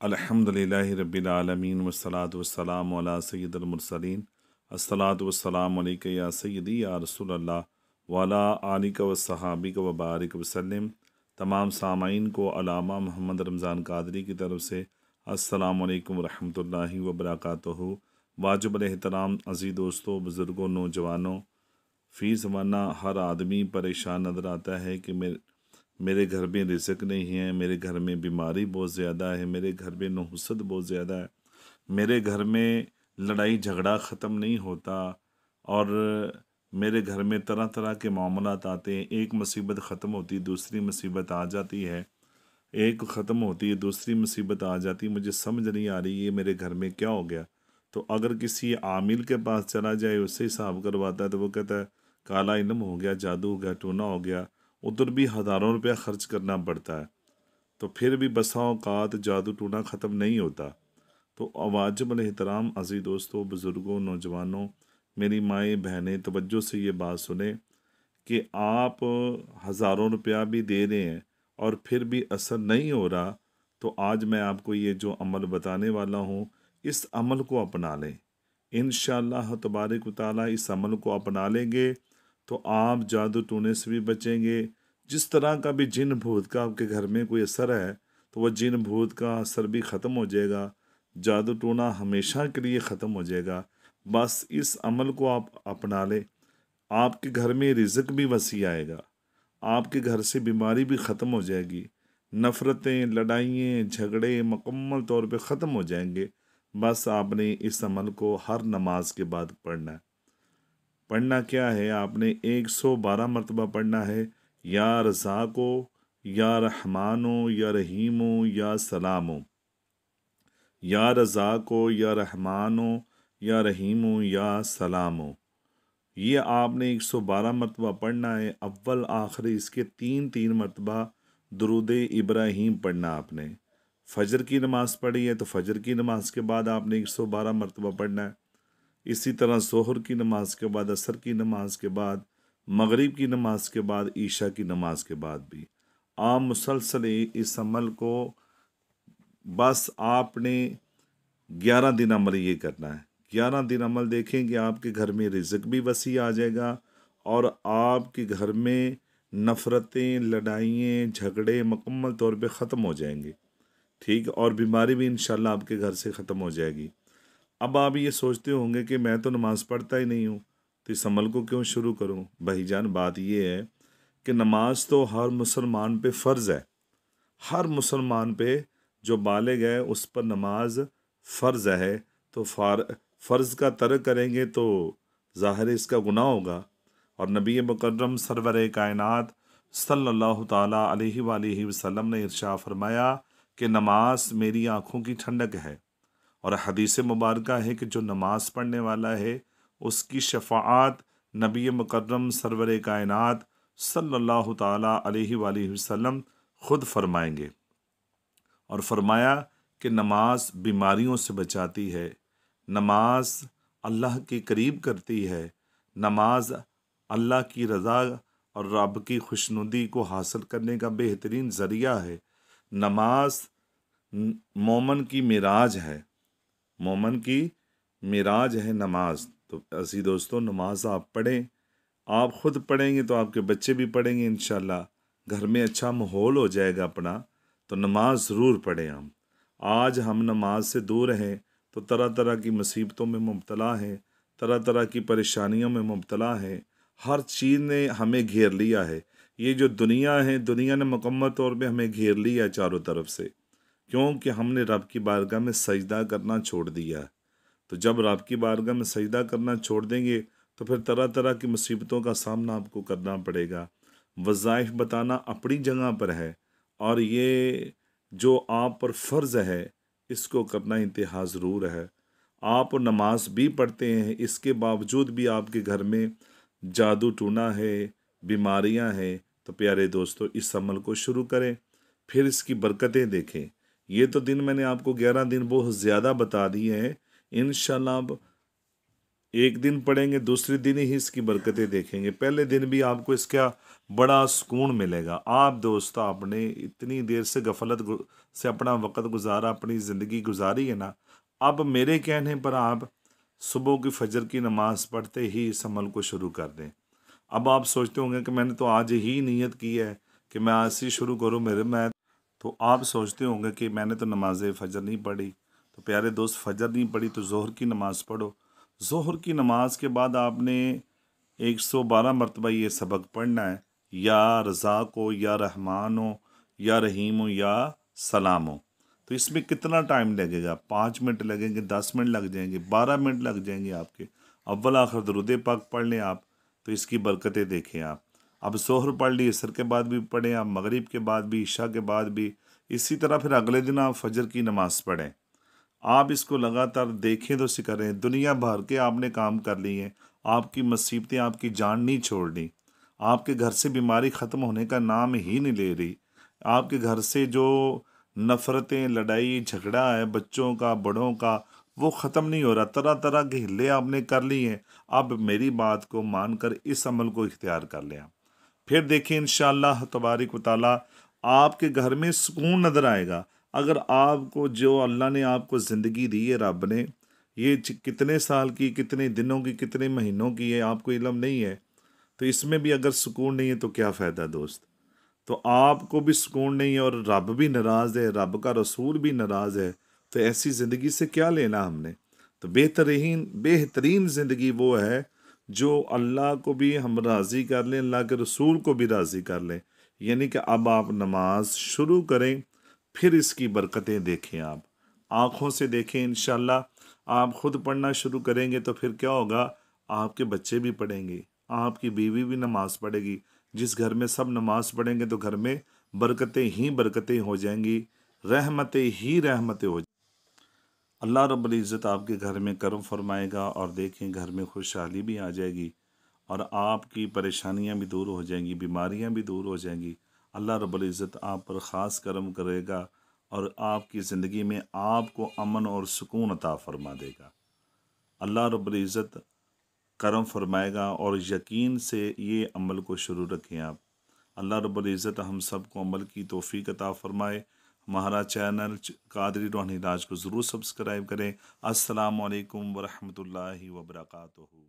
अल्हम्दुलिल्लाहि रब्बिल आलमीन वस्सलातु वस्सलामु अला सय्यिदिल मुरसलीन अस्सलातु वस्सलामु अलैका या सय्यदी या रसूल अल्लाह व अला आलिका व सहाबिका व बारिक वसल्लम। तमाम सामाईन को अलामा मोहम्मद रमज़ान कादरी की तरफ से अस्सलामु अलैकुम व रहमतुल्लाहि व बरकातुहू। वाजिब एहतराम अज़ीज़ दोस्तों, बुज़ुर्गों, नौजवानों, फ़ी ज़माना हर आदमी परेशान नज़र आता है कि मेरे घर में रिज़्क़ नहीं है, मेरे घर में बीमारी बहुत ज़्यादा है, मेरे घर में नहुसत बहुत ज़्यादा है, मेरे घर में लड़ाई झगड़ा ख़त्म नहीं होता और मेरे घर में तरह तरह के मामलात आते हैं। एक मुसीबत ख़त्म होती, दूसरी मुसीबत आ जाती है, एक ख़त्म होती है, दूसरी मुसीबत आ जाती है। मुझे समझ नहीं आ रही ये मेरे घर में क्या हो गया। तो अगर किसी आमिल के पास चला जाए, उससे हिसाब करवाता है तो वो कहता है काला इल्म हो गया, जादू हो गया, टूना हो गया। उधर भी हज़ारों रुपया खर्च करना पड़ता है, तो फिर भी बसा औकात जादू टूना ख़त्म नहीं होता। तो वाजिब एहतराम अज़ीज़ दोस्तों, बुज़ुर्गों, नौजवानों, मेरी माएँ बहनें, तवज्जो से ये बात सुने कि आप हज़ारों रुपया भी दे रहे हैं और फिर भी असर नहीं हो रहा, तो आज मैं आपको ये जो अमल बताने वाला हूँ, इस अमल को अपना लें। इंशाअल्लाह तबारक व तआला इस अमल को अपना लेंगे तो आप जादू टोने से भी बचेंगे। जिस तरह का भी जिन भूत का आपके घर में कोई असर है, तो वह जिन भूत का असर भी ख़त्म हो जाएगा, जादू टोना हमेशा के लिए ख़त्म हो जाएगा। बस इस अमल को आप अपना लें, आपके घर में रिज़्क़ भी वसी आएगा, आपके घर से बीमारी भी ख़त्म हो जाएगी, नफ़रतें, लड़ाइयाँ, झगड़े मुकम्मल तौर पे ख़त्म हो जाएंगे। बस आपने इस अमल को हर नमाज के बाद पढ़ना है। पढ़ना क्या है, आपने 112 मरतबा पढ़ना है, या रज़ाको, या रहमानो, या रहीमो, या सलामो, या रज़ाको, या रहमानो, या रहीमो, या सलामो। ये आपने 112 मरतबा पढ़ना है। अव्वल आखिरी इसके तीन तीन मरतबा दुरूद इब्राहीम पढ़ना आपने। फ़जर की नमाज़ पढ़ी है तो फ़जर की नमाज के बाद आपने 112 मरतबा पढ़ना है। इसी तरह ज़ोहर की नमाज के बाद, असर की नमाज के बाद, मगरिब की नमाज के बाद, ईशा की नमाज के बाद भी आप मुसलसल इस अमल को, बस आपने 11 दिन अमल ये करना है। 11 दिन अमल देखेंगे आपके घर में रिज़्क़ भी वसी आ जाएगा और आपके घर में नफ़रतें, लड़ाइयाँ, झगड़े मुकम्मल तौर पे ख़त्म हो जाएंगे। ठीक, और बीमारी भी इंशाल्लाह आपके घर से ख़त्म हो जाएगी। अब आप ये सोचते होंगे कि मैं तो नमाज़ पढ़ता ही नहीं हूँ, तो इस अमल को क्यों शुरू करूँ। भाईजान, बात ये है कि नमाज तो हर मुसलमान पे फ़र्ज़ है। हर मुसलमान पे जो बालिग है उस पर नमाज फ़र्ज़ है। तो फ़र्ज़ का तर्क करेंगे तो ज़ाहिर इसका गुनाह होगा। और नबी मुकर्रम सरवर कायनात सल्लल्लाहु ताला अलैहि वसल्लम ने इरशाद फरमाया कि नमाज मेरी आँखों की ठंडक है। और हदीस मुबारक है कि जो नमाज पढ़ने वाला है उसकी शफ़ाअत नबी मुकर्रम सरवर कायनात सल्लल्लाहु ताला अलैहि वसल्लम खुद फरमाएंगे। और फरमाया कि नमाज बीमारियों से बचाती है, नमाज अल्लाह के करीब करती है, नमाज अल्लाह की रज़ा और रब की खुशनुदी को हासिल करने का बेहतरीन ज़रिया है। नमाज मोमन की मिराज है, मोमन की मिराज है नमाज। तो ऐसी दोस्तों, नमाज आप पढ़ें, आप ख़ुद पढ़ेंगे तो आपके बच्चे भी पढ़ेंगे इंशाल्लाह। घर में अच्छा माहौल हो जाएगा अपना। तो नमाज ज़रूर पढ़ें। आज हम नमाज से दूर हैं तो तरह तरह की मुसीबतों में मुब्तला हैं, तरह तरह की परेशानियों में मुब्तला हैं। हर चीज़ ने हमें घेर लिया है। ये जो दुनिया है, दुनिया ने मुकम्मल तौर पे हमें घेर लिया है चारों तरफ से, क्योंकि हमने रब की बारगाह में सजदा करना छोड़ दिया है। तो जब रब की बारगाह में सजदा करना छोड़ देंगे तो फिर तरह तरह की मुसीबतों का सामना आपको करना पड़ेगा। वज़ाइफ बताना अपनी जगह पर है, और ये जो आप पर फ़र्ज़ है इसको करना इंतहा ज़रूर है। आप नमाज भी पढ़ते हैं, इसके बावजूद भी आपके घर में जादू टूना है, बीमारियां हैं, तो प्यारे दोस्तों इस अमल को शुरू करें, फिर इसकी बरकतें देखें। ये तो दिन मैंने आपको 11 दिन बहुत ज़्यादा बता दिए हैं। इंशाल्लाह अब एक दिन पढ़ेंगे, दूसरे दिन ही इसकी बरकतें देखेंगे, पहले दिन भी आपको इसका बड़ा सुकून मिलेगा। आप दोस्त आपने इतनी देर से गफलत سے अपना वक्त गुजारा, अपनी ज़िंदगी गुजारी है ना, अब मेरे कहने पर आप सुबह की फजर की नमाज़ पढ़ते ही इस अमल को शुरू कर दें। अब आप सोचते होंगे कि मैंने तो आज ही नीयत की है कि मैं आज से शुरू करूँ, मैं तो आप सोचते होंगे कि मैंने तो नमाज फ़जर नहीं पढ़ी। तो प्यारे दोस्त, फ़जर नहीं पढ़ी तो ज़ोहर की नमाज़ पढ़ो। ज़ोहर की नमाज के बाद आपने 112 मरतबा ये सबक पढ़ना है, या रज़ाक हो, या रहमान हो, या रहीम हो, या सलाम हो। तो इसमें कितना टाइम लगेगा? 5 मिनट लगेंगे, 10 मिनट लग जाएंगे, 12 मिनट लग जाएंगे आपके। अव्वल आखिर दरूद पाक पढ़ लें आप, तो इसकी बरकतें देखें आप। अब ज़ोहर पढ़ ली, असर के बाद भी पढ़ें आप, मगरिब के बाद भी, इशा के बाद भी, इसी तरह फिर अगले दिन आप फजर की नमाज़ पढ़ें। आप इसको लगातार देखें तो करें। दुनिया भर के आपने काम कर लिए हैं, आपकी मुसीबतें आपकी जान नहीं छोड़ रही, आपके घर से बीमारी ख़त्म होने का नाम ही नहीं ले रही, आपके घर से जो नफ़रतें, लड़ाई झगड़ा है बच्चों का बड़ों का, वो ख़त्म नहीं हो रहा। तरह तरह के हिले आपने कर लिए हैं। अब मेरी बात को मानकर इस अमल को इख्तियार कर लें आप। फिर देखिए इंशाअल्लाह तबारिक व तआला आपके घर में सुकून नज़र आएगा। अगर आपको जो अल्लाह ने आपको ज़िंदगी दी है, रब ने, ये कितने साल की, कितने दिनों की, कितने महीनों की है, आपको इल्म नहीं है, तो इसमें भी अगर सुकून नहीं है तो क्या फ़ायदा दोस्त। तो आपको भी सुकून नहीं है और रब भी नाराज़ है, रब का रसूल भी नाराज़ है, तो ऐसी ज़िंदगी से क्या लेना हमने। तो बेहतरीन बेहतरीन ज़िंदगी वो है जो अल्लाह को भी हम राज़ी कर लें, अल्लाह के रसूल को भी राज़ी कर लें। यानी कि अब आप नमाज शुरू करें, फिर इसकी बरकतें देखें आप, आँखों से देखें। इंशाअल्लाह आप ख़ुद पढ़ना शुरू करेंगे तो फिर क्या होगा, आपके बच्चे भी पढ़ेंगे, आपकी बीवी भी नमाज़ पढ़ेगी। जिस घर में सब नमाज पढ़ेंगे तो घर में बरकतें ही बरकतें हो जाएंगी, रहमतें ही रहमतें हो। अल्लाह रब्बुल इज़्ज़त आपके घर में करम फरमाएगा और देखें घर में खुशहाली भी आ जाएगी और आपकी परेशानियां भी दूर हो जाएंगी, बीमारियां भी दूर हो जाएंगी। अल्लाह रब्बुल इज़्ज़त आप पर ख़ास करम करेगा और आपकी ज़िंदगी में आपको अमन और सुकून अता फरमा देगा। अल्लाह रब्बुल इज़्ज़त करम फरमाएगा और यकीन से ये अमल को शुरू रखें आप। अल्लाह रब्बुल इज़्ज़त हम सब को अमल की तौफीक अता फरमाए। हमारा चैनल कादरी रूहानी इलाज को ज़रूर सब्सक्राइब करें। अस्सलामु अलैकुम वरहमतुल्लाहि वबरकातुहू।